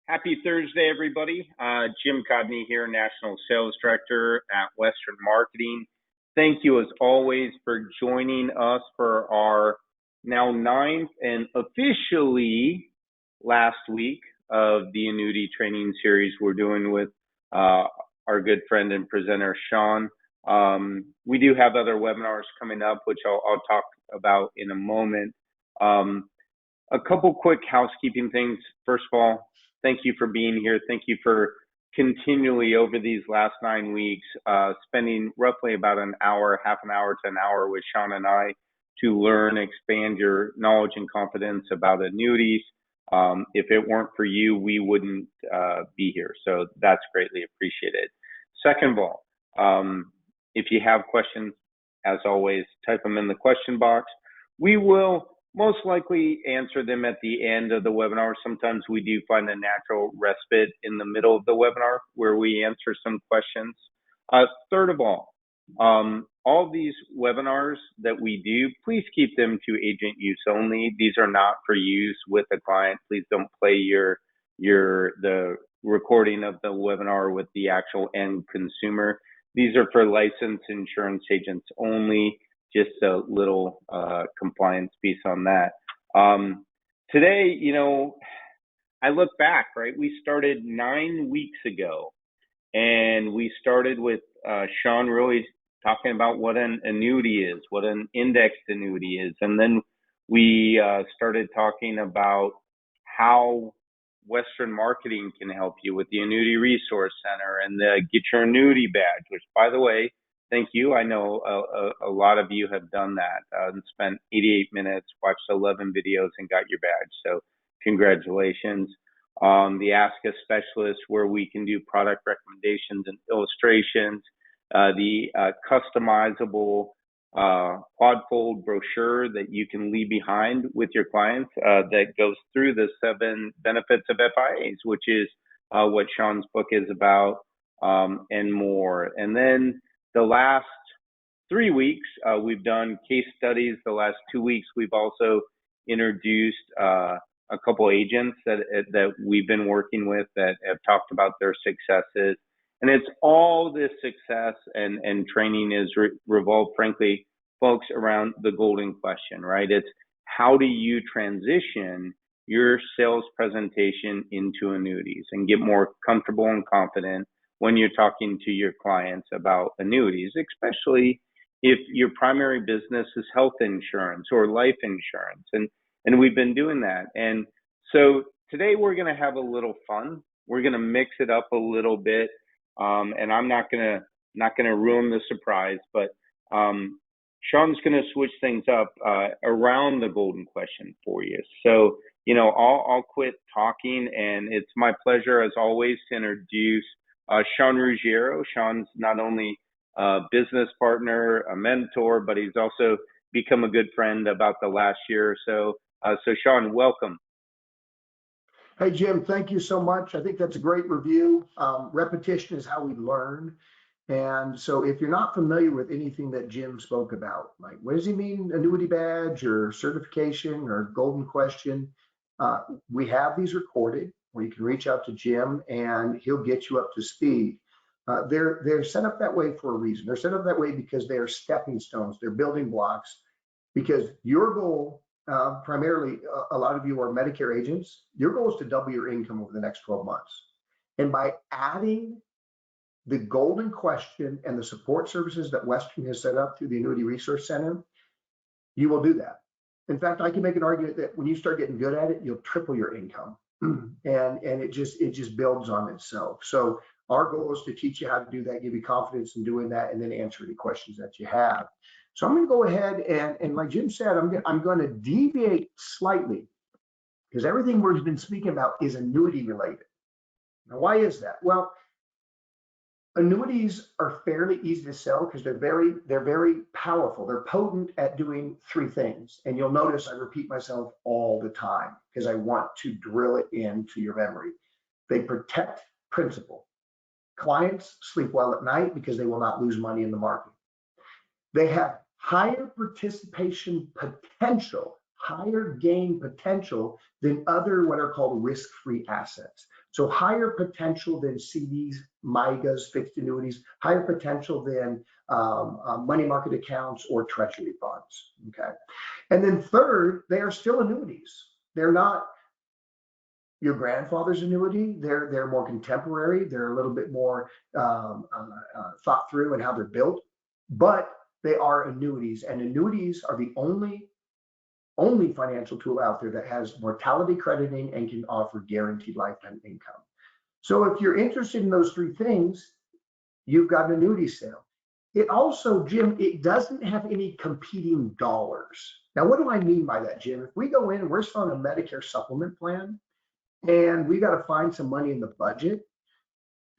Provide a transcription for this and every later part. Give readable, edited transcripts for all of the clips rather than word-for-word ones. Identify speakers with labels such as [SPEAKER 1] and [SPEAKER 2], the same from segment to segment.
[SPEAKER 1] Happy Thursday, everybody. Jim Codney here, National Sales Director at Western Marketing. Thank you, as always, for joining us for our now 9th and officially last week of the Annuity Training Series we're doing with our good friend and presenter, Sean. We do have other webinars coming up, which I'll talk about in a moment. A couple quick housekeeping things. First of all, thank you for being here. Thank you for continually over these last 9 weeks, spending roughly about an hour, half an hour to an hour with Sean and I to learn, expand your knowledge and confidence about annuities. If it weren't for you, we wouldn't be here. So that's greatly appreciated. Second of all, if you have questions, as always, type them in the question box. We will most likely answer them at the end of the webinar. Sometimes we do find a natural respite in the middle of the webinar where we answer some questions. Third of all these webinars that we do, please keep them to agent use only. These are not for use with a client. Please don't play the recording of the webinar with the actual end consumer. These are for licensed insurance agents only. Just a little compliance piece on that. Today, I look back, right? We started 9 weeks ago, and we started with Sean really talking about what an annuity is, what an indexed annuity is. And then we started talking about how Western Marketing can help you with the Annuity Resource Center and the Get Your Annuity Badge, which, by the way, thank you. I know a lot of you have done that and spent 88 minutes, watched 11 videos, and got your badge. So congratulations. The Ask a Specialist, where we can do product recommendations and illustrations. The customizable quad-fold brochure that you can leave behind with your clients that goes through the 7 benefits of FIAs, which is what Sean's book is about, and more. And then the last 3 weeks, we've done case studies. The last 2 weeks, we've also introduced a couple agents that we've been working with that have talked about their successes. And it's all this success and training is revolved, frankly, folks, around the golden question, right? It's how do you transition your sales presentation into annuities and get more comfortable and confident when you're talking to your clients about annuities, especially if your primary business is health insurance or life insurance. And we've been doing that. And so today we're going to have a little fun. We're going to mix it up a little bit. And I'm not going to ruin the surprise, but Sean's going to switch things up around the golden question for you. So, I'll quit talking, and it's my pleasure, as always, to introduce Sean Ruggiero. Sean's not only a business partner, a mentor, but he's also become a good friend about the last year or so. So Sean, welcome.
[SPEAKER 2] Hey, Jim, thank you so much. I think that's a great review. Repetition is how we learn. And so if you're not familiar with anything that Jim spoke about, like what does he mean, annuity badge or certification or golden question, we have these recorded where you can reach out to Jim and he'll get you up to speed. They're set up that way for a reason. They're set up that way because they are stepping stones. They're building blocks, because your goal, primarily, a lot of you are Medicare agents. Your goal is to double your income over the next 12 months. And by adding the golden question and the support services that Western has set up through the Annuity Resource Center, you will do that. In fact, I can make an argument that when you start getting good at it, you'll triple your income. And it just builds on itself. So our goal is to teach you how to do that, give you confidence in doing that, and then answer any questions that you have. So I'm going to go ahead and like Jim said, I'm going to deviate slightly, because everything we've been speaking about is annuity related. Now, why is that? Well, annuities are fairly easy to sell because they're very powerful. They're potent at doing 3 things. And you'll notice I repeat myself all the time because I want to drill it into your memory. They protect principal. Clients sleep well at night because they will not lose money in the market. They have higher participation potential, higher gain potential than other what are called risk-free assets. So higher potential than CDs, MIGAs, fixed annuities, higher potential than money market accounts or treasury funds. Okay. And then third, they are still annuities. They're not your grandfather's annuity. They're more contemporary. They're a little bit more thought through in how they're built, but they are annuities, and annuities are the only financial tool out there that has mortality crediting and can offer guaranteed lifetime income. So if you're interested in those three things, you've got an annuity sale. It also, Jim, it doesn't have any competing dollars. Now, what do I mean by that, Jim? If we go in and we're selling a Medicare supplement plan and we got to find some money in the budget,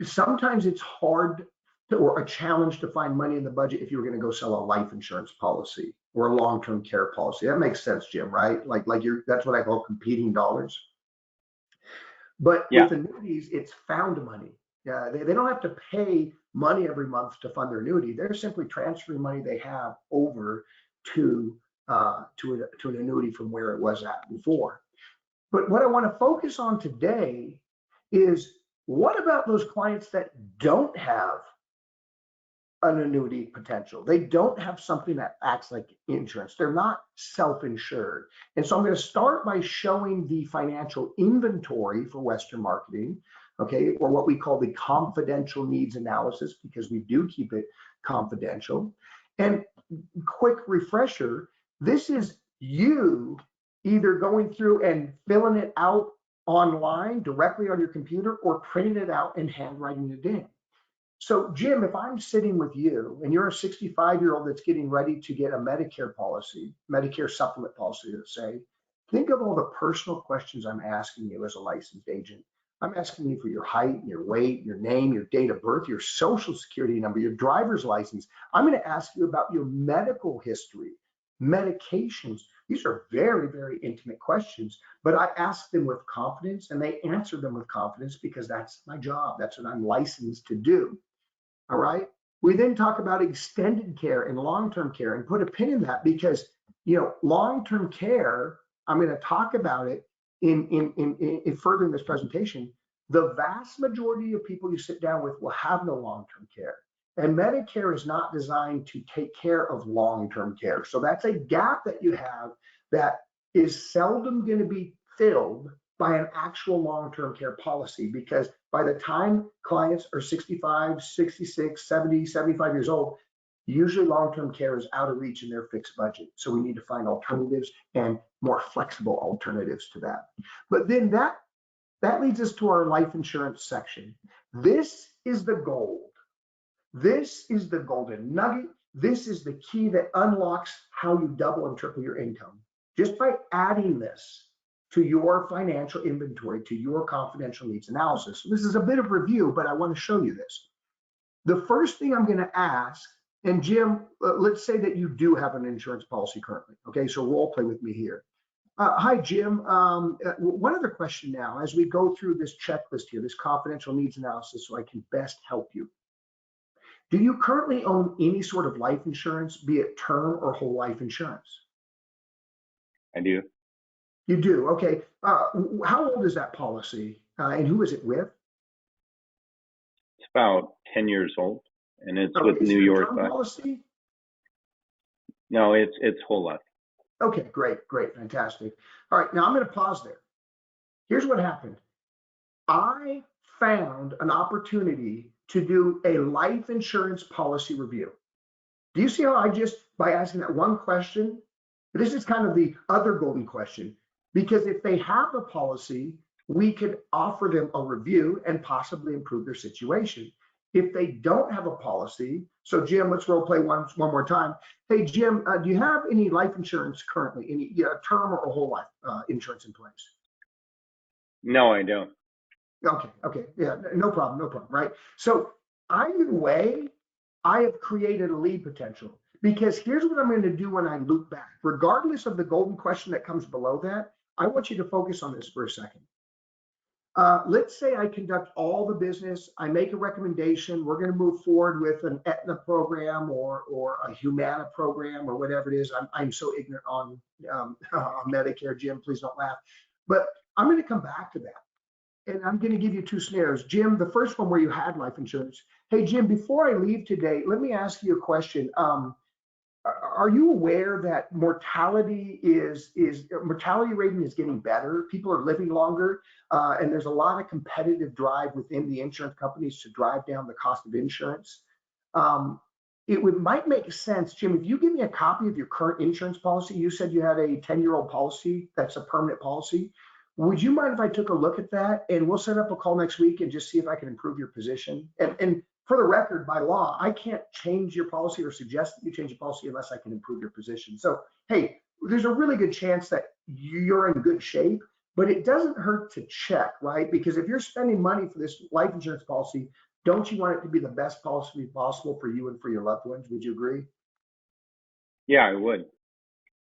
[SPEAKER 2] sometimes it's hard or a challenge to find money in the budget if you were going to go sell a life insurance policy or a long-term care policy. That makes sense, Jim, right? That's what I call competing dollars. But with annuities, it's found money. They don't have to pay money every month to fund their annuity. They're simply transferring money they have over to an annuity from where it was at before. But what I want to focus on today is, what about those clients that don't have an annuity potential? They don't have something that acts like insurance. They're not self-insured. And so I'm going to start by showing the financial inventory for Western Marketing, okay, or what we call the confidential needs analysis, because we do keep it confidential. And quick refresher, this is you either going through and filling it out online directly on your computer or printing it out and handwriting it in. So Jim, if I'm sitting with you and you're a 65-year-old that's getting ready to get a Medicare policy, Medicare supplement policy, let's say, think of all the personal questions I'm asking you as a licensed agent. I'm asking you for your height, your weight, your name, your date of birth, your social security number, your driver's license. I'm going to ask you about your medical history, medications. These are very, very intimate questions, but I ask them with confidence and they answer them with confidence because that's my job. That's what I'm licensed to do. All right. We then talk about extended care and long-term care and put a pin in that because, long-term care, I'm going to talk about it in furthering this presentation. The vast majority of people you sit down with will have no long-term care. And Medicare is not designed to take care of long-term care. So that's a gap that you have that is seldom going to be filled by an actual long-term care policy, because by the time clients are 65, 66, 70, 75 years old, usually long-term care is out of reach in their fixed budget. So we need to find alternatives and more flexible alternatives to that. But then that leads us to our life insurance section. This is the gold. This is the golden nugget. This is the key that unlocks how you double and triple your income. Just by adding this to your financial inventory, to your confidential needs analysis. This is a bit of review, but I want to show you this. The first thing I'm going to ask, and Jim, let's say that you do have an insurance policy currently. Okay, so role play with me here. Hi, Jim. One other question now, as we go through this checklist here, this confidential needs analysis, so I can best help you. Do you currently own any sort of life insurance, be it term or whole life insurance?
[SPEAKER 1] I do.
[SPEAKER 2] You do, okay. How old is that policy, and who is it with?
[SPEAKER 1] It's about 10 years old, and it's with
[SPEAKER 2] Is
[SPEAKER 1] New
[SPEAKER 2] it a
[SPEAKER 1] York
[SPEAKER 2] term
[SPEAKER 1] Life.
[SPEAKER 2] policy?
[SPEAKER 1] No, it's whole life.
[SPEAKER 2] Okay, great, fantastic. All right, now I'm going to pause there. Here's what happened. I found an opportunity to do a life insurance policy review. Do you see how I just, by asking that one question, this is kind of the other golden question, because if they have a policy, we could offer them a review and possibly improve their situation. If they don't have a policy, so Jim, let's role play one more time. Hey, Jim, do you have any life insurance currently, any term or whole life insurance in place?
[SPEAKER 1] No, I don't.
[SPEAKER 2] Okay, yeah, no problem, right? So either way, I have created a lead potential, because here's what I'm going to do when I loop back. Regardless of the golden question that comes below that, I want you to focus on this for a second. Let's say I conduct all the business, I make a recommendation, we're going to move forward with an Aetna program or a Humana program or whatever it is. I'm so ignorant on Medicare, Jim, please don't laugh. But I'm going to come back to that. and I'm going to give you two scenarios. Jim, the first one where you had life insurance. Hey, Jim, before I leave today, let me ask you a question. Are you aware that mortality mortality rating is getting better? People are living longer, and there's a lot of competitive drive within the insurance companies to drive down the cost of insurance. Might make sense, Jim, if you give me a copy of your current insurance policy. You said you had a 10-year-old policy that's a permanent policy. Would you mind if I took a look at that, and we'll set up a call next week and just see if I can improve your position? And for the record, by law, I can't change your policy or suggest that you change your policy unless I can improve your position. So, hey, there's a really good chance that you're in good shape, but it doesn't hurt to check, right? Because if you're spending money for this life insurance policy, don't you want it to be the best policy possible for you and for your loved ones? Would you agree?
[SPEAKER 1] Yeah, I would.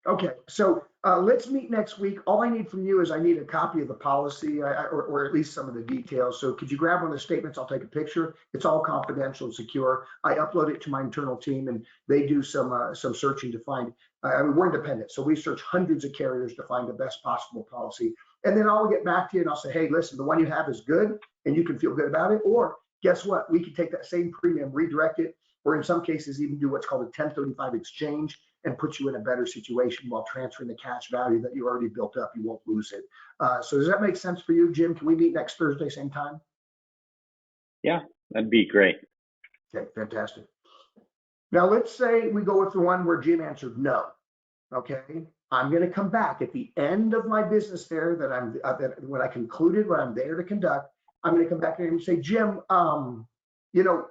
[SPEAKER 2] Okay, so let's meet next week. All I need from you is I need a copy of the policy, or at least some of the details. So could you grab one of the statements? I'll take a picture. It's all confidential and secure. I upload it to my internal team, and they do some searching to find. I mean, we're independent, so we search hundreds of carriers to find the best possible policy. And then I'll get back to you and I'll say, hey, listen, the one you have is good, and you can feel good about it. Or guess what? We can take that same premium, redirect it, or in some cases even do what's called a 1035 exchange, and put you in a better situation while transferring the cash value that you already built up. You won't lose it. So does that make sense for you, Jim? Can we meet next Thursday, same time?
[SPEAKER 1] Yeah, that'd be great.
[SPEAKER 2] Okay, fantastic. Now let's say we go with the one where Jim answered no. Okay, I'm going to come back at the end of my business there that when I concluded what I'm there to conduct. I'm going to come back and say, Jim,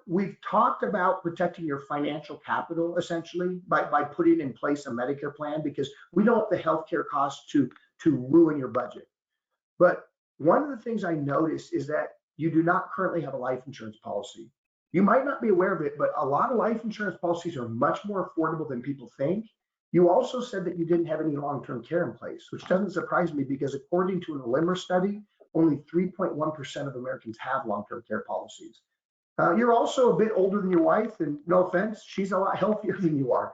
[SPEAKER 2] we've talked about protecting your financial capital essentially by putting in place a Medicare plan, because we don't want the healthcare costs to ruin your budget. But one of the things I noticed is that you do not currently have a life insurance policy. You might not be aware of it, but a lot of life insurance policies are much more affordable than people think. You also said that you didn't have any long-term care in place, which doesn't surprise me, because according to an LIMR study, only 3.1% of Americans have long-term care policies. You're also a bit older than your wife, and no offense, she's a lot healthier than you are.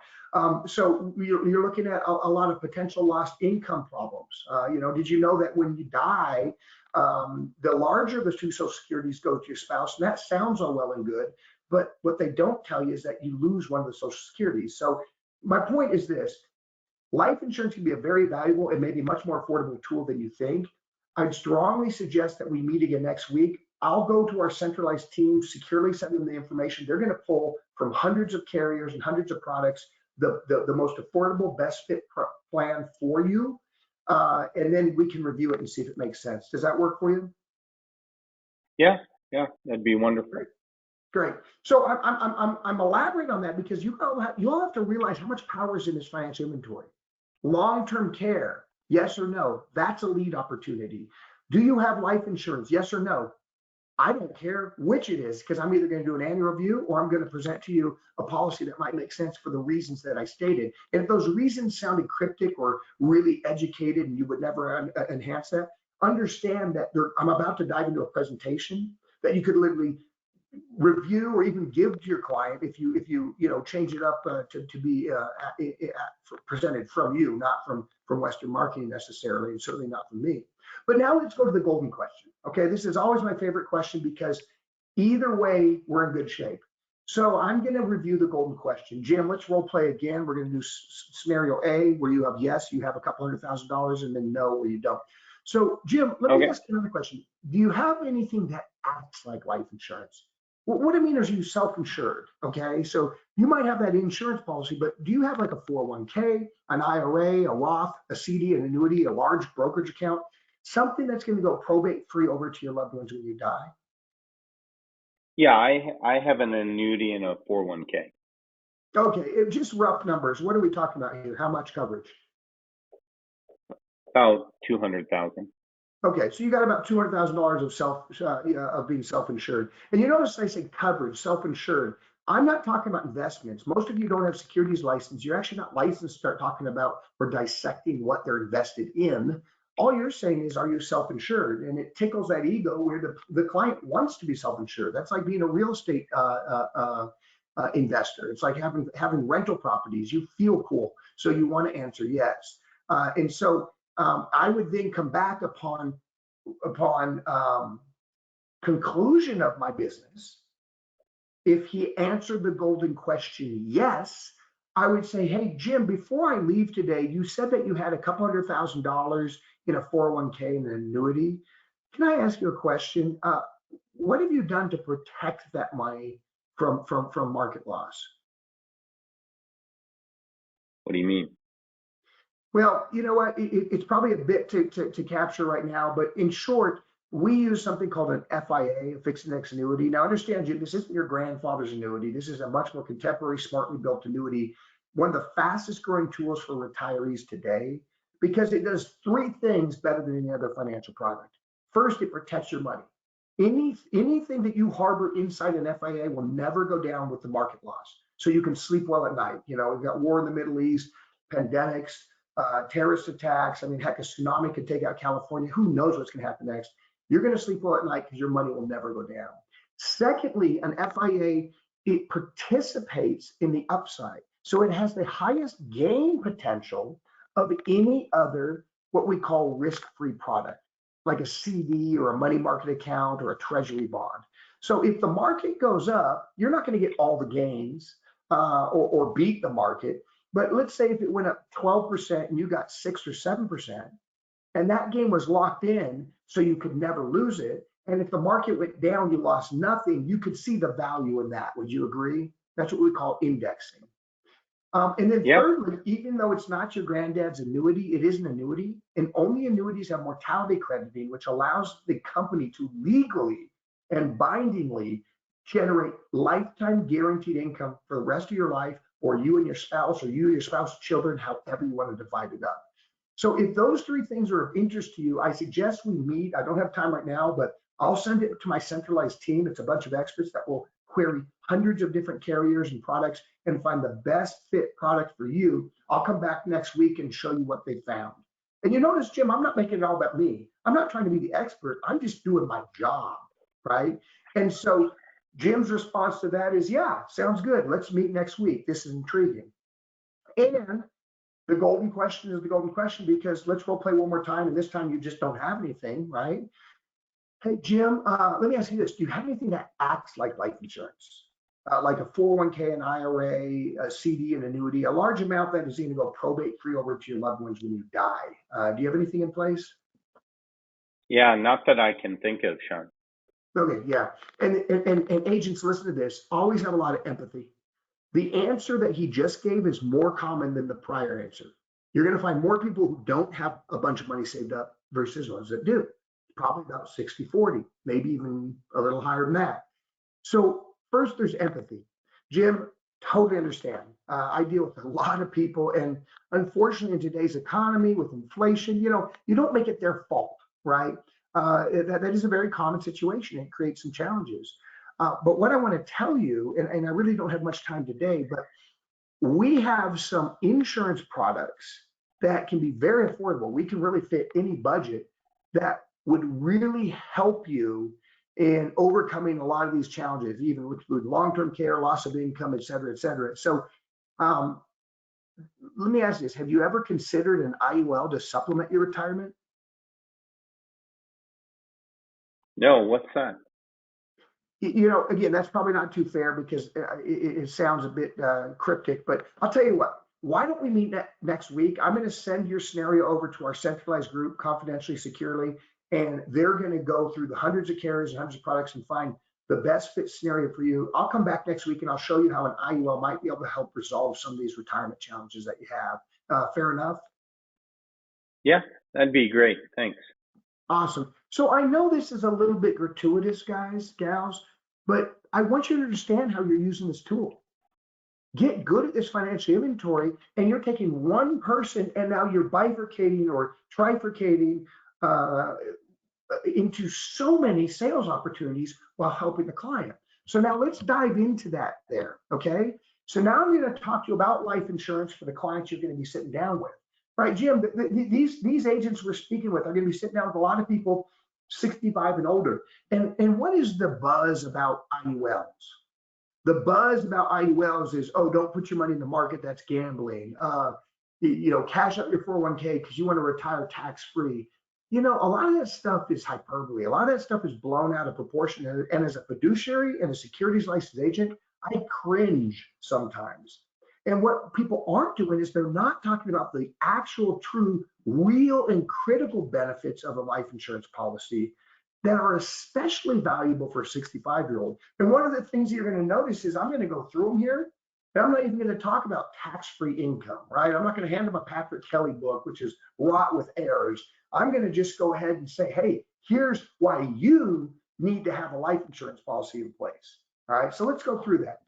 [SPEAKER 2] So you're looking at a lot of potential lost income problems. Did you know that when you die, the larger the two Social Securities go to your spouse? And that sounds all well and good, but what they don't tell you is that you lose one of the Social Securities. So my point is this: life insurance can be a very valuable and maybe much more affordable tool than you think. I'd strongly suggest that we meet again next week. I'll go to our centralized team, securely send them the information. They're going to pull from hundreds of carriers and hundreds of products the most affordable, best fit plan for you, and then we can review it and see if it makes sense. Does that work for you?
[SPEAKER 1] Yeah, that'd be wonderful.
[SPEAKER 2] Great. So I'm elaborating on that because you all have to realize how much power is in this financial inventory. Long-term care, yes or no? That's a lead opportunity. Do you have life insurance? Yes or no? I don't care which it is, because I'm either going to do an annual review or I'm going to present to you a policy that might make sense for the reasons that I stated. And if those reasons sounded cryptic or really educated and you would never enhance that, understand that I'm about to dive into a presentation that you could literally review or even give to your client if you change it up to be presented from you, not from Western Marketing necessarily, and certainly not from me. But now let's go to the golden question. Okay, this is always my favorite question because either way we're in good shape. So I'm going to review the golden question. Jim, let's role play again. We're going to do scenario A, where you have yes, you have a couple $100,000, and then no, where you don't. So Jim, let me ask you another question. Do you have anything that acts like life insurance? What I mean is, you self-insured, okay? So you might have that insurance policy, but do you have like a 401k, an IRA, a Roth, a CD, an annuity, a large brokerage account, something that's going to go probate free over to your loved ones when you die?
[SPEAKER 1] Yeah, I have an annuity and a 401k.
[SPEAKER 2] Okay, just rough numbers. What are we talking about here? How much coverage?
[SPEAKER 1] About 200,000.
[SPEAKER 2] Okay, so you got about $200,000 of being self-insured. And you notice I say coverage, self-insured. I'm not talking about investments. Most of you don't have securities license. You're actually not licensed to start talking about or dissecting what they're invested in. All you're saying is, are you self-insured? And it tickles that ego where the client wants to be self-insured. That's like being a real estate investor. It's like having rental properties. You feel cool, so you want to answer yes. And so I would then come back upon conclusion of my business, if he answered the golden question, yes, I would say, hey, Jim, before I leave today, you said that you had a couple $100,000 in a 401k and an annuity. Can I ask you a question? What have you done to protect that money from market loss?
[SPEAKER 1] What do you mean?
[SPEAKER 2] Well, you know what? It's probably a bit to capture right now, but in short, we use something called an FIA, a fixed index annuity. Now, understand, Jim, this isn't your grandfather's annuity. This is a much more contemporary, smartly built annuity. One of the fastest growing tools for retirees today, because it does three things better than any other financial product. First, it protects your money. Anything that you harbor inside an FIA will never go down with the market loss. So you can sleep well at night. You know, we've got war in the Middle East, pandemics, terrorist attacks. I mean, heck, a tsunami could take out California. Who knows what's going to happen next? You're going to sleep well at night because your money will never go down. Secondly, an FIA, it participates in the upside. So it has the highest gain potential of any other, what we call risk-free product, like a CD or a money market account or a treasury bond. So if the market goes up, you're not going to get all the gains or beat the market. But let's say if it went up 12% and you got 6 or 7%, and that game was locked in, so you could never lose it. And if the market went down, you lost nothing. You could see the value in that. Would you agree? That's what we call indexing. And then
[SPEAKER 1] Yep.
[SPEAKER 2] thirdly, even though it's not your granddad's annuity, it is an annuity. And only annuities have mortality crediting, which allows the company to legally and bindingly generate lifetime guaranteed income for the rest of your life, or you and your spouse, or you and your spouse's children, however you want to divide it up. So if those three things are of interest to you, I suggest we meet. I don't have time right now, but I'll send it to my centralized team. It's a bunch of experts that will query hundreds of different carriers and products and find the best fit product for you. I'll come back next week and show you what they found. And you notice, Jim, I'm not making it all about me. I'm not trying to be the expert. I'm just doing my job, right? And so Jim's response to that is, yeah, sounds good. Let's meet next week. This is intriguing. And the golden question is the golden question, because let's role play one more time. And this time you just don't have anything, right? Hey, Jim, let me ask you this. Do you have anything that acts like life insurance? Like a 401k, an IRA, a CD, an annuity, a large amount that is going to go probate free over to your loved ones when you die. Do you have anything in place?
[SPEAKER 1] Yeah, not that I can think of, Sean.
[SPEAKER 2] Okay, yeah. And agents, listen to this. Always have a lot of empathy. The answer that he just gave is more common than the prior answer. You're going to find more people who don't have a bunch of money saved up versus ones that do. Probably about 60-40, maybe even a little higher than that. So first, there's empathy. Jim, totally understand. I deal with a lot of people, and unfortunately, in today's economy with inflation, you don't make it their fault, right? That is a very common situation. It creates some challenges. But what I want to tell you, and I really don't have much time today, but we have some insurance products that can be very affordable. We can really fit any budget that would really help you in overcoming a lot of these challenges, even with long-term care, loss of income, et cetera, et cetera. So let me ask you this. Have you ever considered an IUL to supplement your retirement?
[SPEAKER 1] No, what's that?
[SPEAKER 2] Again, that's probably not too fair because it sounds a bit cryptic, but I'll tell you what, why don't we meet next week? I'm going to send your scenario over to our centralized group confidentially, securely, and they're going to go through the hundreds of carriers and hundreds of products and find the best fit scenario for you. I'll come back next week and I'll show you how an IUL might be able to help resolve some of these retirement challenges that you have. Fair enough?
[SPEAKER 1] Yeah, that'd be great. Thanks.
[SPEAKER 2] Awesome. So I know this is a little bit gratuitous, guys, gals, but I want you to understand how you're using this tool. Get good at this financial inventory, and you're taking one person and now you're bifurcating or trifurcating into so many sales opportunities while helping the client. So now let's dive into that there, okay? So now I'm going to talk to you about life insurance for the clients you're going to be sitting down with. Right, Jim, these agents we're speaking with are going to be sitting down with a lot of people 65 and older. And what is the buzz about IULs? The buzz about IULs is, oh, don't put your money in the market, that's gambling. Cash out your 401k because you want to retire tax-free. you know, a lot of that stuff is hyperbole. A lot of that stuff is blown out of proportion. And as a fiduciary and a securities license agent, I cringe sometimes. And what people aren't doing is they're not talking about the actual, true, real, and critical benefits of a life insurance policy that are especially valuable for a 65-year-old. And one of the things you're going to notice is I'm going to go through them here. And I'm not even going to talk about tax-free income, right? I'm not going to hand them a Patrick Kelly book, which is wrought with errors. I'm going to just go ahead and say, hey, here's why you need to have a life insurance policy in place. All right, so let's go through that.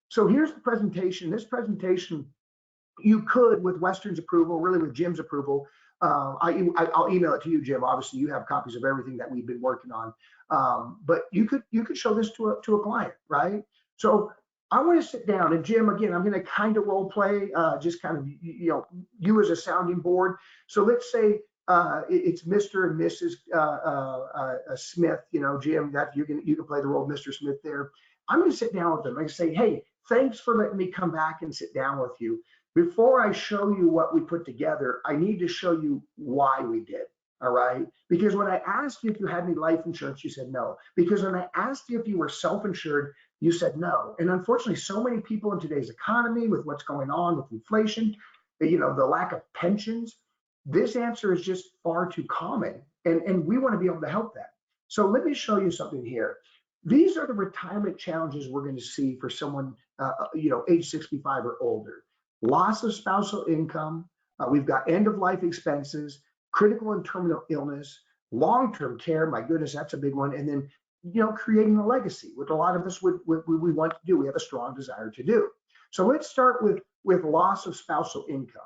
[SPEAKER 2] So here's the presentation. This presentation, you could, with Western's approval, really with Jim's approval, I'll email it to you, Jim. Obviously, you have copies of everything that we've been working on, but you could show this to a client, right? So I want to sit down, and Jim, again, I'm going to kind of role play, just kind of you as a sounding board. So let's say it's Mr. and Mrs. Smith. You know, Jim, that you can play the role of Mr. Smith there. I'm going to sit down with them. I say, hey, thanks for letting me come back and sit down with you. Before I show you what we put together, I need to show you why we did. All right. Because when I asked you if you had any life insurance, you said no. Because when I asked you if you were self-insured, you said no. And unfortunately, so many people in today's economy, with what's going on with inflation, the lack of pensions, this answer is just far too common. And we want to be able to help that. So let me show you something here. These are the retirement challenges we're going to see for someone, age 65 or older. Loss of spousal income. We've got end of life expenses, critical and terminal illness, long-term care. My goodness, that's a big one. And then, creating a legacy, which a lot of us we want to do. We have a strong desire to do. So let's start with loss of spousal income.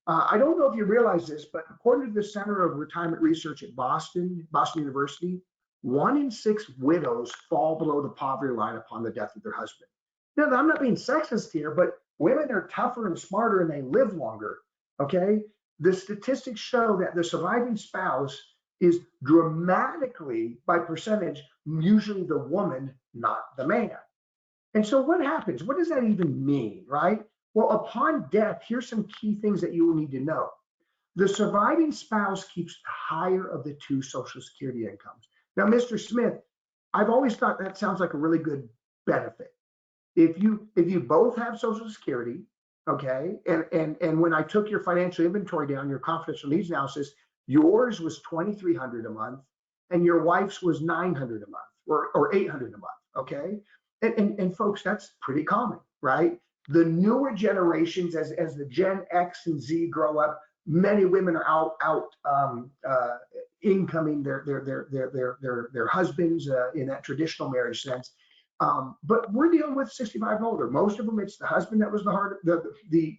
[SPEAKER 2] I don't know if you realize this, but according to the Center of Retirement Research at Boston University, 1 in 6 widows fall below the poverty line upon the death of their husband. Now, I'm not being sexist here, but women are tougher and smarter and they live longer, okay? The statistics show that the surviving spouse is dramatically, by percentage, usually the woman, not the man. And so what happens? What does that even mean, right? Well, upon death, here's some key things that you will need to know. The surviving spouse keeps the higher of the 2 Social Security incomes. Now, Mr. Smith, I've always thought that sounds like a really good benefit. If you both have Social Security, okay, and when I took your financial inventory down, your confidential needs analysis, yours was $2,300 a month, and your wife's was $900 a month or $800 a month, okay, and folks, that's pretty common, right? The newer generations, as the Gen X and Z grow up, many women are out incoming their husbands in that traditional marriage sense. But we're dealing with 65 and older. Most of them, it's the husband that was the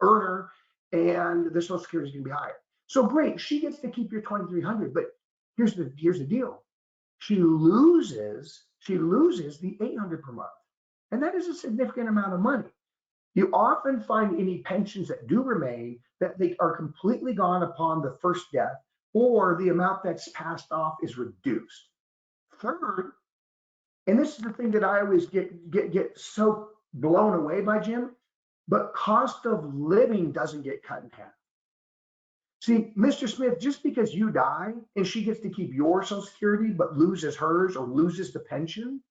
[SPEAKER 2] earner, and the Social Security is going to be higher. So great, she gets to keep your 2,300. But here's the deal: she loses the 800 per month, and that is a significant amount of money. You often find any pensions that do remain that they are completely gone upon the first death, or the amount that's passed off is reduced. Third, and this is the thing that I always get so blown away by, Jim, but cost of living doesn't get cut in half. See, Mr. Smith, just because you die and she gets to keep your Social Security but loses hers or loses the pension,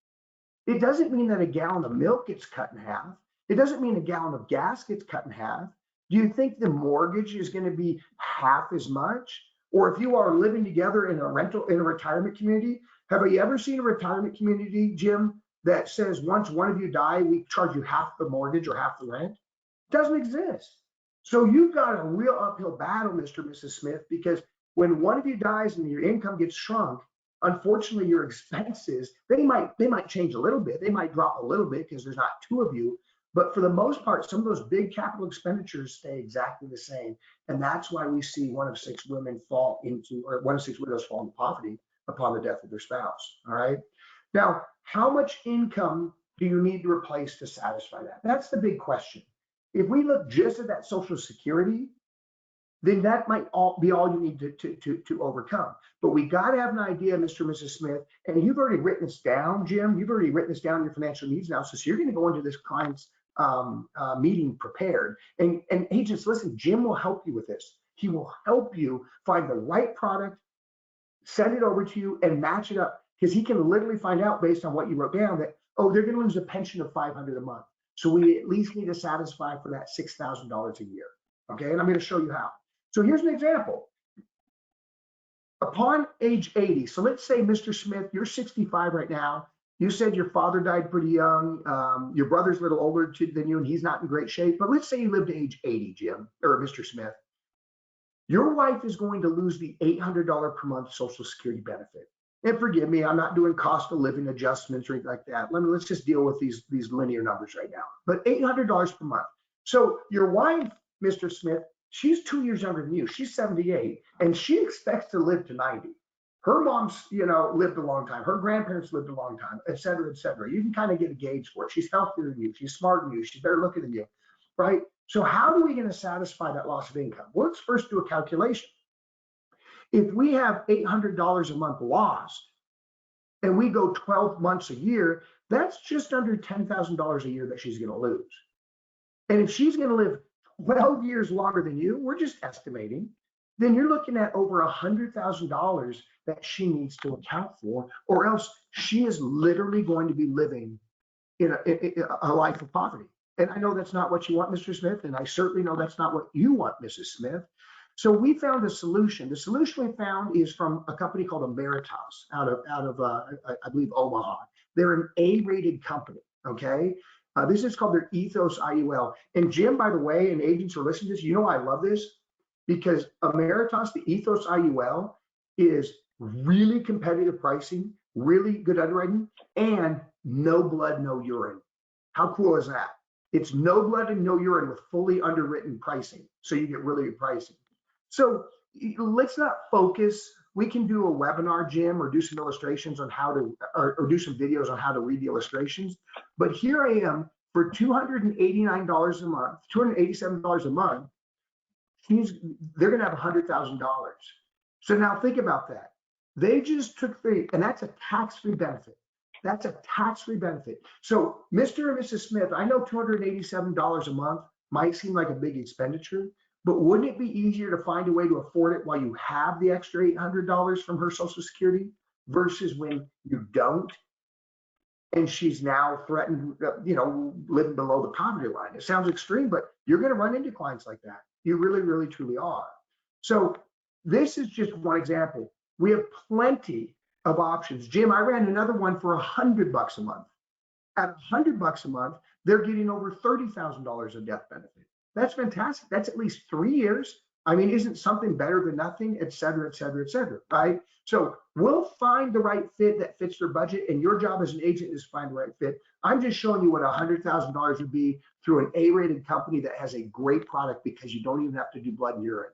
[SPEAKER 2] it doesn't mean that a gallon of milk gets cut in half. It doesn't mean a gallon of gas gets cut in half. Do you think the mortgage is going to be half as much? Or if you are living together in a retirement community, have you ever seen a retirement community, Jim, that says once one of you die, we charge you half the mortgage or half the rent? It doesn't exist. So you've got a real uphill battle, Mr. and Mrs. Smith, because when one of you dies and your income gets shrunk, unfortunately, your expenses, they might change a little bit. They might drop a little bit because there's not 2 of you. But for the most part, some of those big capital expenditures stay exactly the same. And that's why we see 1 of 6 women fall into, or 1 of 6 widows fall into poverty upon the death of their spouse. All right. Now, how much income do you need to replace to satisfy that? That's the big question. If we look just at that Social Security, then that might be all you need to overcome. But we got to have an idea, Mr. and Mrs. Smith, and you've already written this down, Jim. You've already written this down in your financial needs analysis. You're going to go into this client's meeting prepared. And agents, listen, Jim will help you with this. He will help you find the right product send it over to you and match it up, because he can literally find out based on what you wrote down that, oh, they're going to lose a pension of $500 a month. So we at least need to satisfy for that $6,000 a year. Okay, and I'm going to show you how. So here's an example. Upon age 80, so let's say, Mr. Smith, you're 65 right now. You said your father died pretty young. Your brother's a little older than you, and he's not in great shape. But let's say you live to age 80, Jim, or Mr. Smith. Your wife is going to lose the $800 per month Social Security benefit. And forgive me, I'm not doing cost of living adjustments or anything like that. Let's just deal with these linear numbers right now. But $800 per month. So your wife, Mr. Smith, she's 2 years younger than you. She's 78, and she expects to live to 90. Her mom's, lived a long time. Her grandparents lived a long time, et cetera, et cetera. You can kind of get a gauge for it. She's healthier than you. She's smarter than you. She's better looking than you, right? So how are we going to satisfy that loss of income? Well, let's first do a calculation. If we have $800 a month lost and we go 12 months a year, that's just under $10,000 a year that she's going to lose. And if she's going to live 12 years longer than you, we're just estimating, then you're looking at over $100,000 that she needs to account for, or else she is literally going to be living in a life of poverty. And I know that's not what you want, Mr. Smith, and I certainly know that's not what you want, Mrs. Smith. So we found a solution. The solution we found is from a company called Annuities out of I believe Omaha. They're an A-rated company. Okay, this is called their Ethos IUL. And Jim, by the way, and agents who are listening to this, I love this because Annuities, the Ethos IUL, is really competitive pricing, really good underwriting, and no blood, no urine. How cool is that? It's no blood and no urine with fully underwritten pricing. So you get really good pricing. So let's not focus. We can do a webinar, Jim, or do some illustrations on how to, or do some videos on how to read the illustrations. But here I am for $289 a month, $287 a month. They're going to have $100,000. So now think about that. They just took and that's a tax-free benefit. That's a tax-free benefit. So Mr. and Mrs. Smith, I know $287 a month might seem like a big expenditure, but wouldn't it be easier to find a way to afford it while you have the extra $800 from her Social Security versus when you don't? And she's now threatened, living below the poverty line. It sounds extreme, but you're going to run into clients like that. You really, really, truly are. So this is just one example. We have plenty of options. Jim, I ran another one for $100 a month. At $100 a month, they're getting over $30,000 of death benefit. That's fantastic. That's at least 3 years. I mean, isn't something better than nothing, et cetera, et cetera, et cetera, right? So we'll find the right fit that fits their budget, and your job as an agent is to find the right fit. I'm just showing you what $100,000 would be through an A-rated company that has a great product because you don't even have to do blood and urine.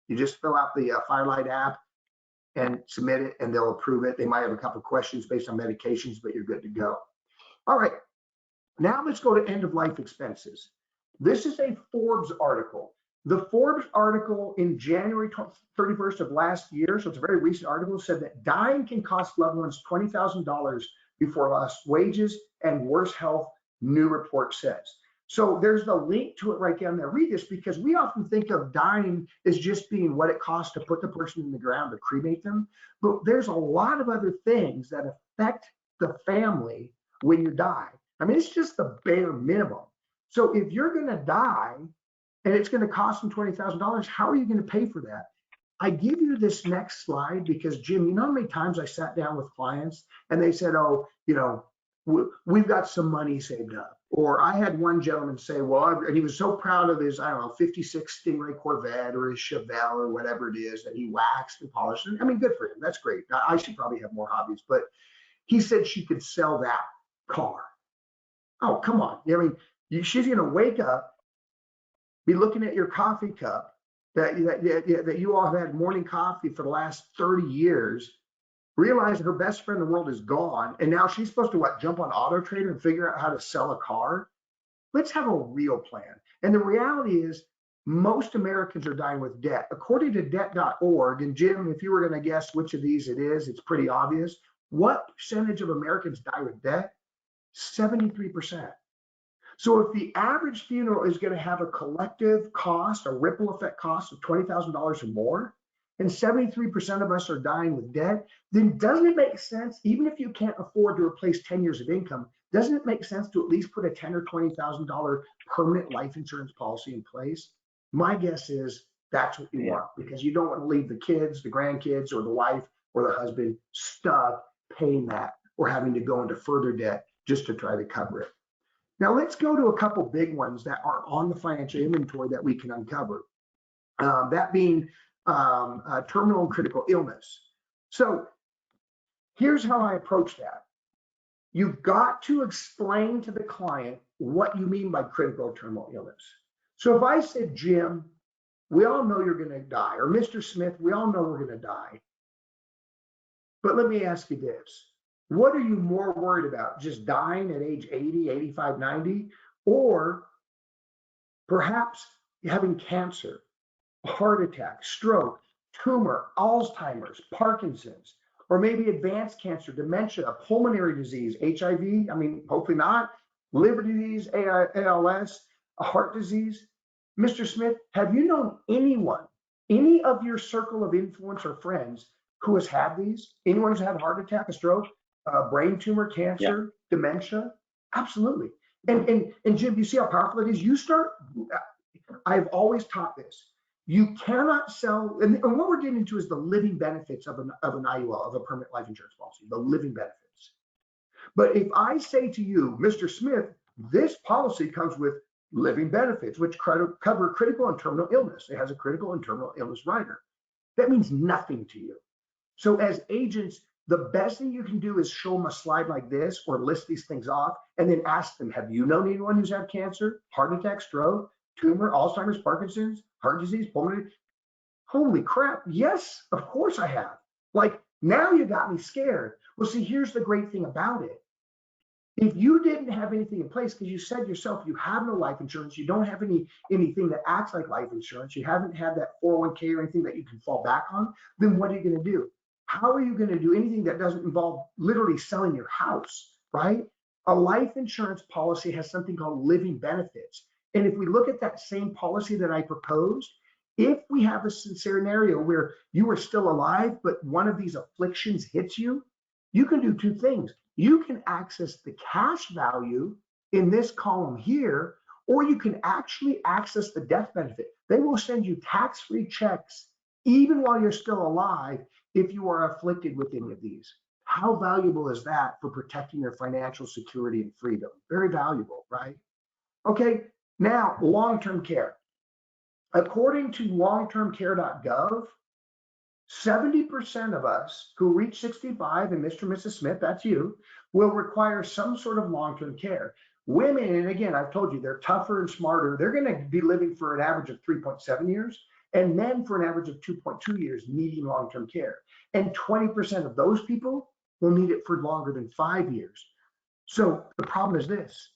[SPEAKER 2] You just fill out the Firelight app and submit it, and they'll approve it. They might have a couple of questions based on medications, but you're good to go. All right, now let's go to end-of-life expenses. This is a Forbes article. The Forbes article in January 31st of last year, so it's a very recent article, said that dying can cost loved ones $20,000 before lost wages and worse health, new report says. So there's the link to it right down there. Read this because we often think of dying as just being what it costs to put the person in the ground to cremate them. But there's a lot of other things that affect the family when you die. I mean, it's just the bare minimum. So if you're going to die and it's going to cost them $20,000, how are you going to pay for that? I give you this next slide because, Jim, you know how many times I sat down with clients and they said, oh, we've got some money saved up. Or I had one gentleman say, well, he was so proud of his, 56 Stingray Corvette or his Chevelle or whatever it is that he waxed and polished. I mean, good for him. That's great. I should probably have more hobbies. But he said she could sell that car. Oh, come on. I mean, she's going to wake up, be looking at your coffee cup that you all have had morning coffee for the last 30 years, realize that her best friend in the world is gone, and now she's supposed to jump on Auto Trader and figure out how to sell a car? Let's have a real plan. And the reality is most Americans are dying with debt. According to debt.org, and Jim, if you were going to guess which of these it is, it's pretty obvious. What percentage of Americans die with debt? 73%. So if the average funeral is going to have a collective cost, a ripple effect cost of $20,000 or more, and 73% of us are dying with debt, then doesn't it make sense, even if you can't afford to replace 10 years of income, doesn't it make sense to at least put a $10,000 or $20,000 permanent life insurance policy in place? My guess is that's what you want, because you don't want to leave the kids, the grandkids, or the wife or the husband stuck paying that or having to go into further debt just to try to cover it. Now let's go to a couple big ones that are on the financial inventory that we can uncover. That being terminal and critical illness. So here's how I approach that. You've got to explain to the client what you mean by critical or terminal illness. So if I said, Jim, we all know you're going to die, or Mr. Smith, we all know we're going to die. But let me ask you this. What are you more worried about? Just dying at age 80, 85, 90? Or perhaps having cancer, heart attack, stroke, tumor, Alzheimer's, Parkinson's, or maybe advanced cancer, dementia, pulmonary disease, HIV, I mean, hopefully not, liver disease, ALS, a heart disease. Mr. Smith, have you known anyone, any of your circle of influence or friends who has had these? Anyone who's had a heart attack, a stroke, brain tumor, cancer, dementia? Absolutely. And Jim, you see how powerful it is? I've always taught this. You cannot sell, and what we're getting into is the living benefits of an IUL, of a permanent life insurance policy, the living benefits. But if I say to you, Mr. Smith, this policy comes with living benefits, which cover critical and terminal illness. It has a critical and terminal illness rider. That means nothing to you. So as agents, the best thing you can do is show them a slide like this or list these things off and then ask them, have you known anyone who's had cancer, heart attack, stroke, tumor, Alzheimer's, Parkinson's, heart disease, pulmonary? Holy crap. Yes, of course I have. Like, now you got me scared. Well, see, here's the great thing about it. If you didn't have anything in place, because you said yourself, you have no life insurance, you don't have anything that acts like life insurance, you haven't had that 401k or anything that you can fall back on, then what are you going to do? How are you going to do anything that doesn't involve literally selling your house, right? A life insurance policy has something called living benefits. And if we look at that same policy that I proposed, if we have a scenario where you are still alive, but one of these afflictions hits you, you can do two things. You can access the cash value in this column here, or you can actually access the death benefit. They will send you tax-free checks even while you're still alive if you are afflicted with any of these. How valuable is that for protecting your financial security and freedom? Very valuable, right? Okay, now long-term care. According to longtermcare.gov, 70% of us who reach 65, and Mr. and Mrs. Smith, that's you, will require some sort of long-term care. Women, and again, I've told you, they're tougher and smarter. They're going to be living for an average of 3.7 years, and men for an average of 2.2 years needing long-term care. And 20% of those people will need it for longer than 5 years. So the problem is this.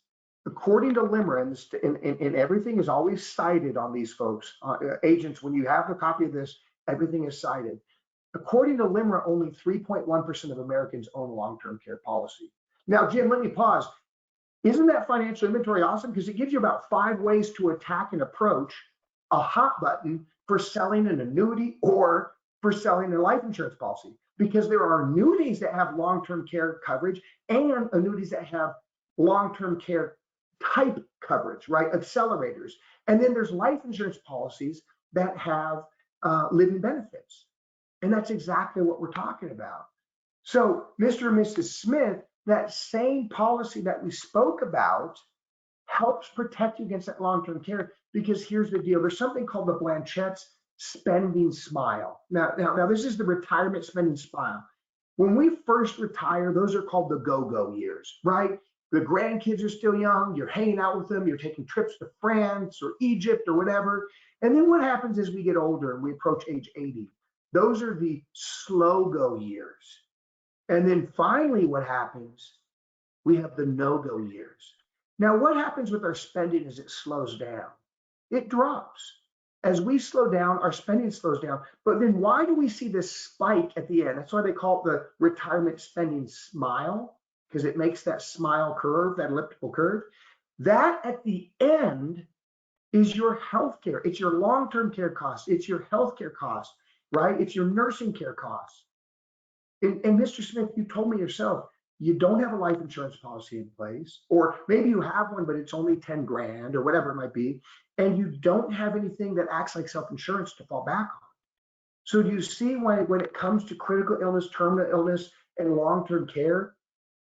[SPEAKER 2] According to LIMRA, and everything is always cited on these folks, agents, when you have a copy of this, everything is cited. According to LIMRA, only 3.1% of Americans own a long-term care policy. Now, Jim, let me pause. Isn't that financial inventory awesome? Because it gives you about 5 ways to attack and approach a hot button for selling an annuity or for selling a life insurance policy. Because there are annuities that have long-term care coverage and annuities that have long-term care type coverage, right? Accelerators. And then there's life insurance policies that have living benefits. And that's exactly what we're talking about. So, Mr. and Mrs. Smith, that same policy that we spoke about helps protect you against that long-term care, because here's the deal. There's something called the Blanchette's spending smile. Now, this is the retirement spending smile. When we first retire, those are called the go-go years, right? The grandkids are still young, you're hanging out with them, you're taking trips to France or Egypt or whatever. And then what happens as we get older and we approach age 80? Those are the slow-go years. And then finally what happens, we have the no-go years. Now, what happens with our spending as it slows down? It drops. As we slow down, our spending slows down. But then why do we see this spike at the end? That's why they call it the retirement spending smile, because it makes that smile curve, that elliptical curve. That at the end is your healthcare. It's your long-term care costs. It's your healthcare costs. right? It's your nursing care costs. And Mr. Smith, you told me yourself, you don't have a life insurance policy in place, or maybe you have one, but it's only 10 grand or whatever it might be. And you don't have anything that acts like self-insurance to fall back on. So do you see why when it comes to critical illness, terminal illness, and long-term care,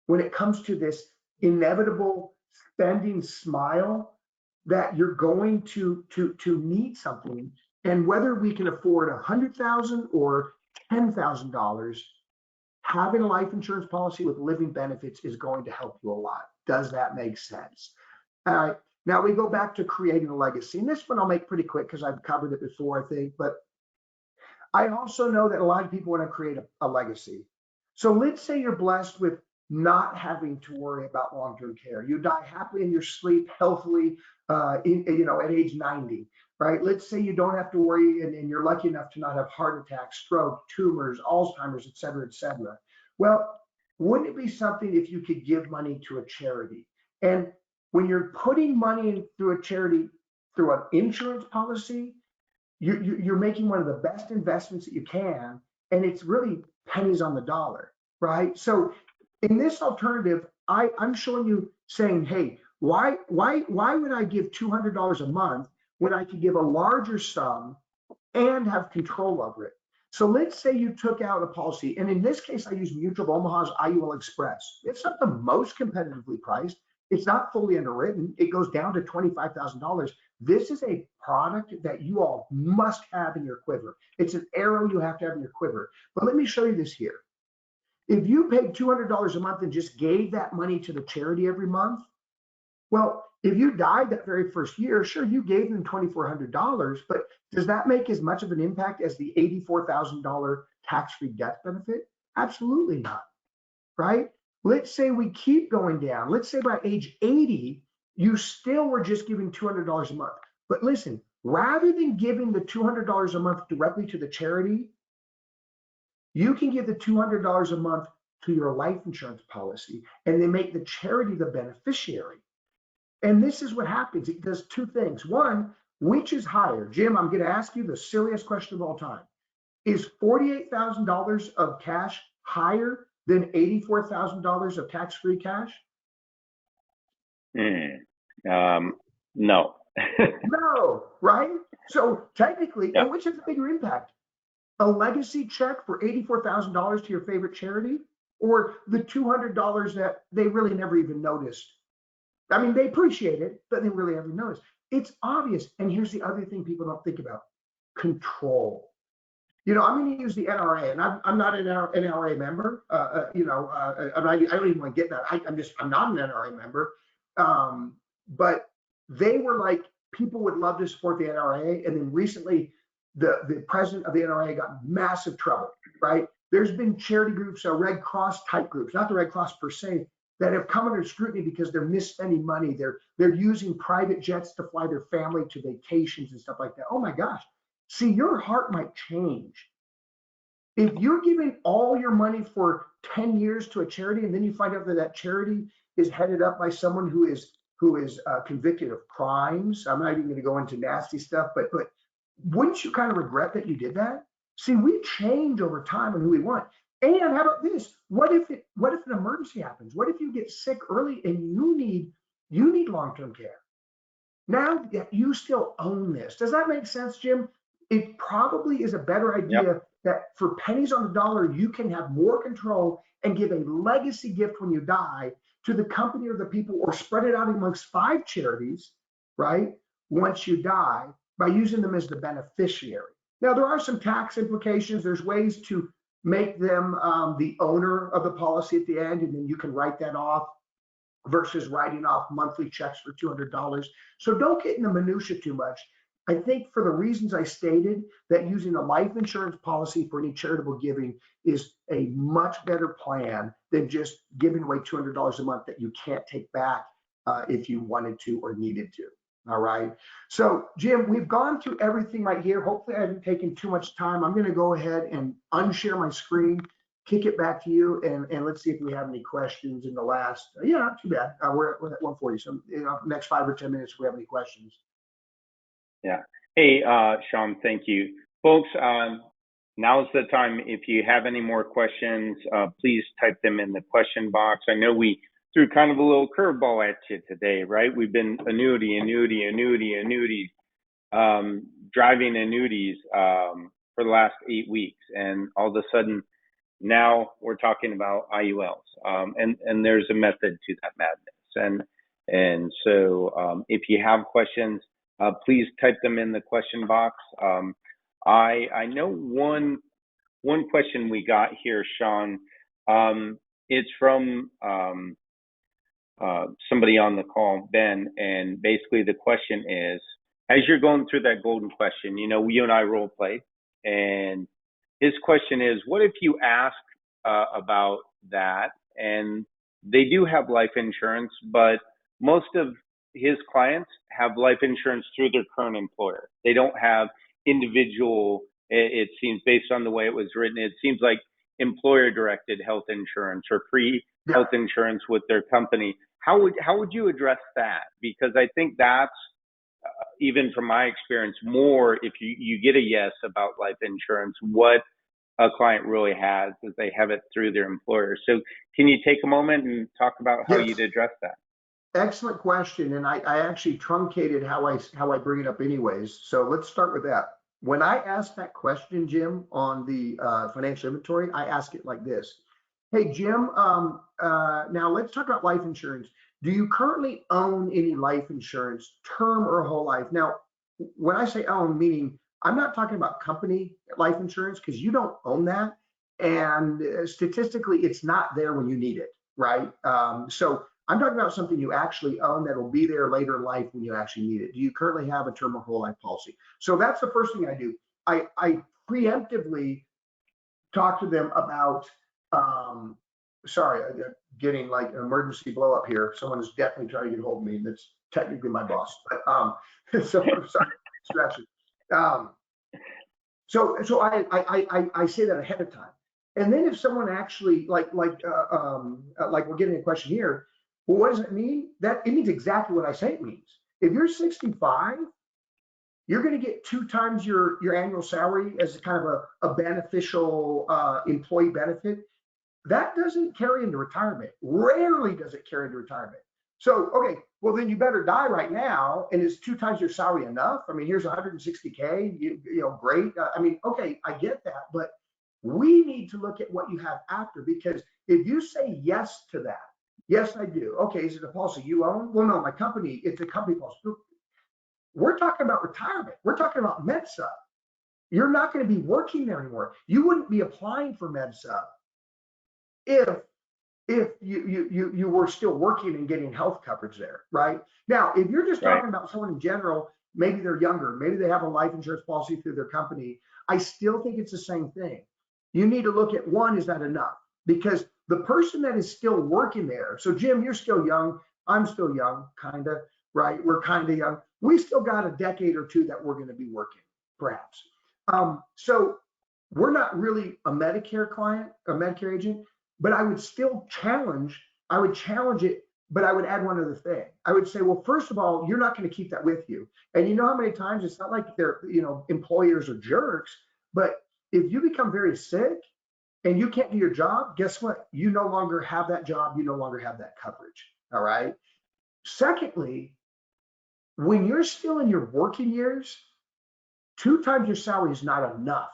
[SPEAKER 2] when it comes to this inevitable spending smile, that you're going to need something, and whether we can afford $100,000 or $10,000, having a life insurance policy with living benefits is going to help you a lot. Does that make sense? All right. Now we go back to creating a legacy. And this one I'll make pretty quick because I've covered it before, I think. But I also know that a lot of people want to create a legacy. So let's say you're blessed with not having to worry about long-term care. You die happily in your sleep, healthily, at age 90, right? Let's say you don't have to worry and you're lucky enough to not have heart attacks, stroke, tumors, Alzheimer's, et cetera, et cetera. Well, wouldn't it be something if you could give money to a charity? And when you're putting money in through a charity, through an insurance policy, you're making one of the best investments that you can, and it's really pennies on the dollar, right? So in this alternative, I'm showing you saying, hey, why would I give $200 a month when I could give a larger sum and have control over it? So let's say you took out a policy, and in this case, I use Mutual of Omaha's IUL Express. It's not the most competitively priced. It's not fully underwritten. It goes down to $25,000. This is a product that you all must have in your quiver. It's an arrow you have to have in your quiver. But let me show you this here. If you paid $200 a month and just gave that money to the charity every month, well, if you died that very first year, sure, you gave them $2,400, but does that make as much of an impact as the $84,000 tax-free death benefit? Absolutely not, right? Let's say we keep going down. Let's say by age 80, you still were just giving $200 a month. But listen, rather than giving the $200 a month directly to the charity, you can give the $200 a month to your life insurance policy, and they make the charity the beneficiary. And this is what happens. It does two things. One, which is higher? Jim, I'm going to ask you the silliest question of all time. Is $48,000 of cash higher than $84,000 of tax-free cash?
[SPEAKER 1] No.
[SPEAKER 2] No, right? So technically,
[SPEAKER 1] Yeah.
[SPEAKER 2] and which has a bigger impact? A legacy check for $84,000 to your favorite charity, or the $200 that they really never even noticed? I mean, they appreciate it, but they really haven't noticed. It's obvious. And here's the other thing people don't think about: control. I'm going to use the NRA, and I'm not an NRA member. I don't even want to get that. I'm not an NRA member. But they were like, people would love to support the NRA. And then recently, the president of the NRA got massive trouble, right? There's been charity groups, Red Cross type groups, not the Red Cross per se, that have come under scrutiny because they're misspending money. They're using private jets to fly their family to vacations and stuff like that. Oh my gosh. See, your heart might change. If you're giving all your money for 10 years to a charity, and then you find out that that charity is headed up by someone who is convicted of crimes. I'm not even going to go into nasty stuff, but wouldn't you kind of regret that you did that? See, we change over time on who we want. And how about this? What if an emergency happens? What if you get sick early and you need long-term care? Now you still own this. Does that make sense, Jim? It probably is a better idea.
[SPEAKER 1] Yep.
[SPEAKER 2] That for pennies on the dollar, you can have more control and give a legacy gift when you die to the company or the people, or spread it out amongst 5 charities, right? Once you die, by using them as the beneficiary. Now, there are some tax implications. There's ways to make them the owner of the policy at the end, and then you can write that off versus writing off monthly checks for $200. So don't get in the minutia too much. I think for the reasons I stated, that using a life insurance policy for any charitable giving is a much better plan than just giving away $200 a month that you can't take back if you wanted to or needed to. All right. So Jim, we've gone through everything right here. Hopefully I haven't taken too much time. I'm going to go ahead and unshare my screen, kick it back to you, and let's see if we have any questions in the last, not too bad. We're at 140. So next 5 or 10 minutes, if we have any questions.
[SPEAKER 1] Yeah. Hey, Sean, thank you. Folks, now's the time. If you have any more questions, please type them in the question box. I know we threw kind of a little curveball at you today, right? We've been annuities, driving annuities for the last 8 weeks, and all of a sudden now we're talking about IULs, and there's a method to that madness, and so if you have questions, please type them in the question box. I know one question we got here, Sean. It's from somebody on the call, Ben, and basically the question is, as you're going through that golden question, you and I role play, and his question is, what if you ask about that, and they do have life insurance, but most of his clients have life insurance through their current employer. They don't have individual, it seems, based on the way it was written, it seems like employer-directed health insurance or free health insurance with their company. How would you address that? Because I think that's, even from my experience, more if you get a yes about life insurance, what a client really has is they have it through their employer. So can you take a moment and talk about how you'd address that?
[SPEAKER 2] Excellent question. And I actually truncated how I bring it up anyways. So let's start with that. When I ask that question, Jim, on the financial inventory, I ask it like this. Hey, Jim, now let's talk about life insurance. Do you currently own any life insurance, term or whole life? Now, when I say own, meaning I'm not talking about company life insurance, because you don't own that. And statistically, it's not there when you need it, right? So I'm talking about something you actually own that will be there later in life when you actually need it. Do you currently have a term or whole life policy? So that's the first thing I do. I preemptively talk to them about, sorry, I'm getting like an emergency blow up here. Someone is definitely trying to get hold of me. That's technically my boss, but so I'm sorry, distraction. So I say that ahead of time. And then if someone actually like we're getting a question here, well, what does it mean? That it means exactly what I say it means. If you're 65, you're going to get 2 times your annual salary as kind of a beneficial employee benefit. That doesn't carry into retirement. Rarely does it carry into retirement. So, okay, well, then you better die right now. And is 2 times your salary enough? I mean, here's 160K, great. I mean, okay, I get that. But we need to look at what you have after, because if you say yes to that, yes, I do. Okay, is it a policy you own? Well, no, my company, it's a company policy. We're talking about retirement. We're talking about MedSup. You're not going to be working there anymore. You wouldn't be applying for MedSup if you were still working and getting health coverage there, right? Now, if you're just talking about someone in general, maybe they're younger, maybe they have a life insurance policy through their company, I still think it's the same thing. You need to look at, one, is that enough? Because the person that is still working there, so Jim, you're still young, I'm still young, kind of, right? We're kind of young. We still got a decade or two that we're going to be working, perhaps. So we're not really a Medicare client, a Medicare agent, but I would still challenge it, but I would add one other thing. I would say, well, first of all, you're not going to keep that with you. And you know how many times it's not like they're, employers are jerks, but if you become very sick and you can't do your job, guess what? You no longer have that job. You no longer have that coverage. All right. Secondly, when you're still in your working years, 2 times your salary is not enough.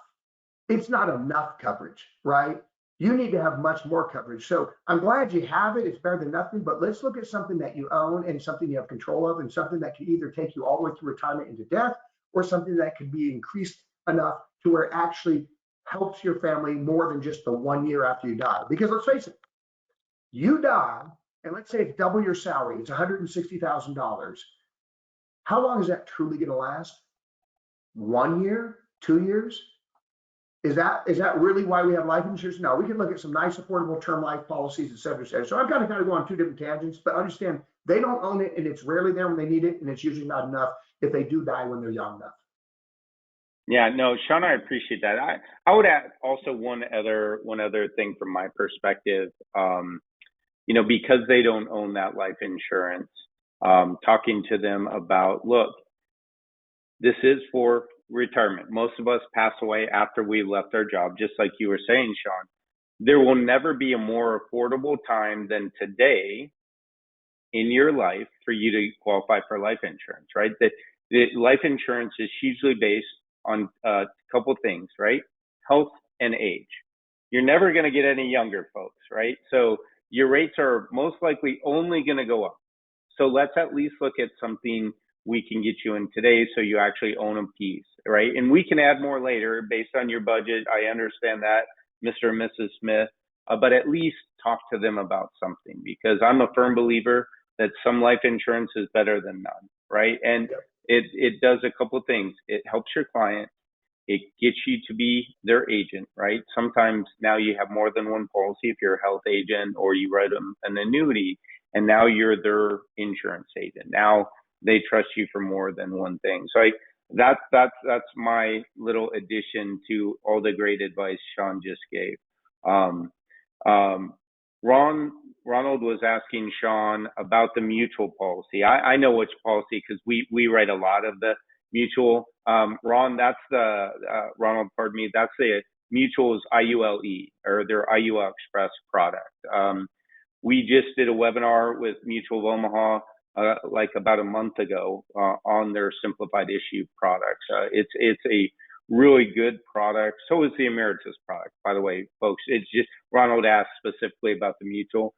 [SPEAKER 2] It's not enough coverage, right? You need to have much more coverage. So I'm glad you have it. It's better than nothing, but let's look at something that you own and something you have control of, and something that can either take you all the way through retirement into death, or something that can be increased enough to where it actually helps your family more than just the 1 year after you die. Because let's face it, you die, and let's say it's double your salary, it's $160,000. How long is that truly going to last? 1 year, 2 years? Is that really why we have life insurance? No, we can look at some nice affordable term life policies, et cetera, et cetera. So I've got to kind of go on 2 different tangents, but understand they don't own it, and it's rarely there when they need it, and it's usually not enough if they do die when they're young enough.
[SPEAKER 1] Yeah, no, Sean, I appreciate that. I would add also one other thing from my perspective. Because they don't own that life insurance, talking to them about, look, This is for retirement. Most of us pass away after we left our job, just like you were saying, Sean. There will never be a more affordable time than today in your life for you to qualify for life insurance, right? The life insurance is hugely based on a couple things, right? Health and age. You're never going to get any younger, folks, right? So your rates are most likely only going to go up. So let's at least look at something we can get you in today so you actually own a piece, right? And we can add more later based on your budget. I understand that, Mr. and Mrs. Smith, but at least talk to them about something, because I'm a firm believer that some life insurance is better than none, right? And it does a couple of things. It helps your client. It gets you to be their agent, right? Sometimes now you have more than one policy if you're a health agent, or you write them an annuity, and now you're their insurance agent. Now they trust you for more than one thing. So that's my little addition to all the great advice Sean just gave. Um, um, Ronald was asking Sean about the mutual policy. I know which policy because we write a lot of the mutual. Ron, that's the Ronald, pardon me, that's the mutual's IULE, or their IUL Express product. We just did a webinar with Mutual of Omaha like about a month ago on their simplified issue products. It's a really good product. So is the Emeritus product, by the way, folks. It's just Ronald asked specifically about the mutual.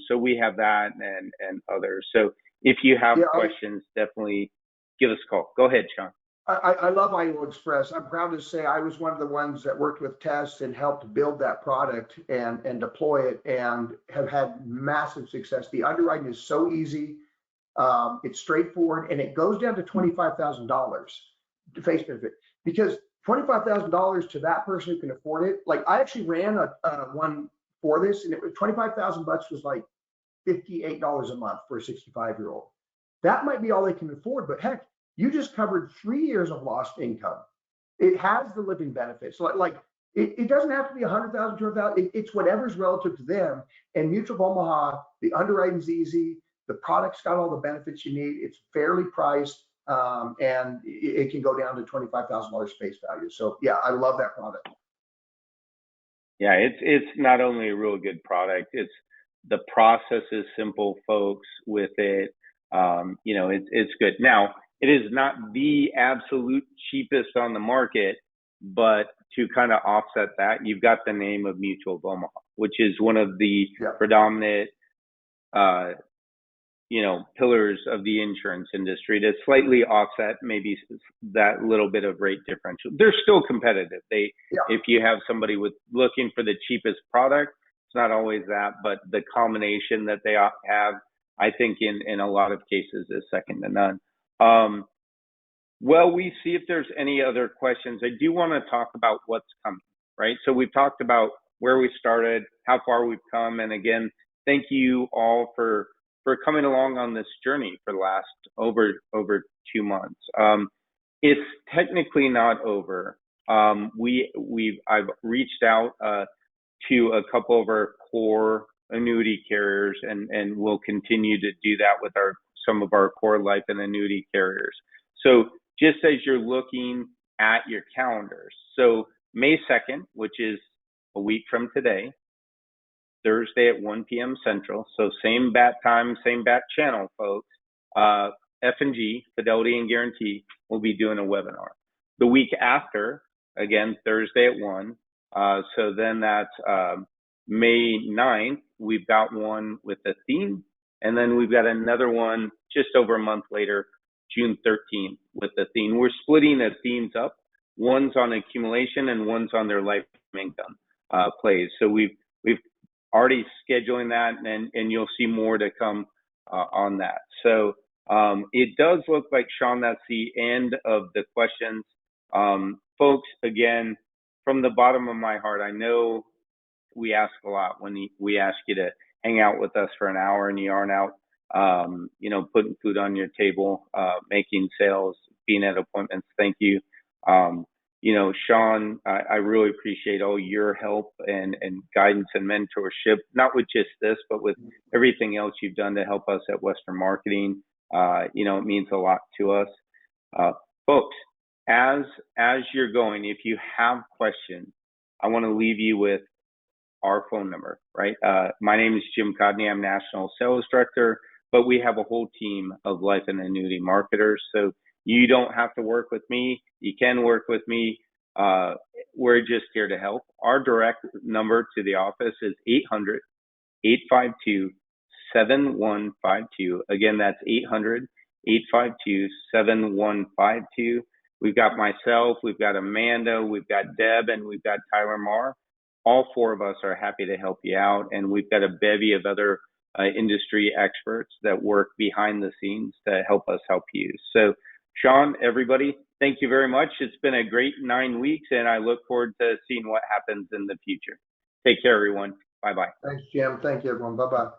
[SPEAKER 1] So we have that and others. So if you have questions, definitely give us a call. Go ahead, Sean.
[SPEAKER 2] I love IUL Express. I'm proud to say I was one of the ones that worked with Tess and helped build that product and deploy it, and have had massive success. The underwriting is so easy. It's straightforward, and it goes down to $25,000 to face benefit, because $25,000 to that person who can afford it. Like, I actually ran one for this, and it was $25,000 was like $58 a month for a 65-year-old. That might be all they can afford, but heck, you just covered 3 years of lost income. It has the living benefits. It doesn't have to be 100,000, 200,000. It's whatever's relative to them. And Mutual of Omaha, the underwriting's easy. The product's got all the benefits you need. It's fairly priced, and it can go down to $25,000 face value. So yeah, I love that product.
[SPEAKER 1] Yeah, it's not only a real good product. It's the process is simple, folks. With it, it's good. Now, it is not the absolute cheapest on the market, but to kind of offset that, you've got the name of Mutual of Omaha, which is one of the predominant pillars of the insurance industry to slightly offset maybe that little bit of rate differential. They're still competitive. If you have somebody looking for the cheapest product, it's not always that, but the combination that they have, I think in a lot of cases is second to none. Well, we see if there's any other questions. I do want to talk about what's coming, right? So we've talked about where we started, how far we've come, and again, thank you all for coming along on this journey for the last over 2 months. It's technically not over. I've reached out to a couple of our core annuity carriers, and we'll continue to do that with some of our core life and annuity carriers. So just as you're looking at your calendars, so May 2nd, which is a week from today, Thursday at 1 p.m. Central. So same bat time, same bat channel, folks. F&G, Fidelity and Guarantee, will be doing a webinar. The week after, again, Thursday at 1. So then that's May 9th, we've got one with a theme. And then we've got another one just over a month later, June 13th, with the theme. We're splitting the themes up. One's on accumulation and one's on their life income plays. So we've already scheduling that, and you'll see more to come on that. So it does look like, Sean, that's the end of the questions. Folks, again, from the bottom of my heart, I know we ask a lot when we ask you to hang out with us for an hour and you aren't out, putting food on your table, making sales, being at appointments. Thank you. Sean, I really appreciate all your help and guidance and mentorship, not with just this, but with everything else you've done to help us at Western Marketing. It means a lot to us. Folks, as you're going, if you have questions, I want to leave you with our phone number, right? My name is Jim Codney. I'm National Sales Director, but we have a whole team of life and annuity marketers. So you don't have to work with me. You can work with me. We're just here to help. Our direct number to the office is 800-852-7152. Again, that's 800-852-7152. We've got myself, we've got Amanda, we've got Deb, and we've got Tyler Marr. All four of us are happy to help you out, and we've got a bevy of other industry experts that work behind the scenes to help us help you. So, Sean, everybody, thank you very much. It's been a great 9 weeks, and I look forward to seeing what happens in the future. Take care, everyone. Bye-bye.
[SPEAKER 2] Thanks, Jim. Thank you, everyone. Bye-bye.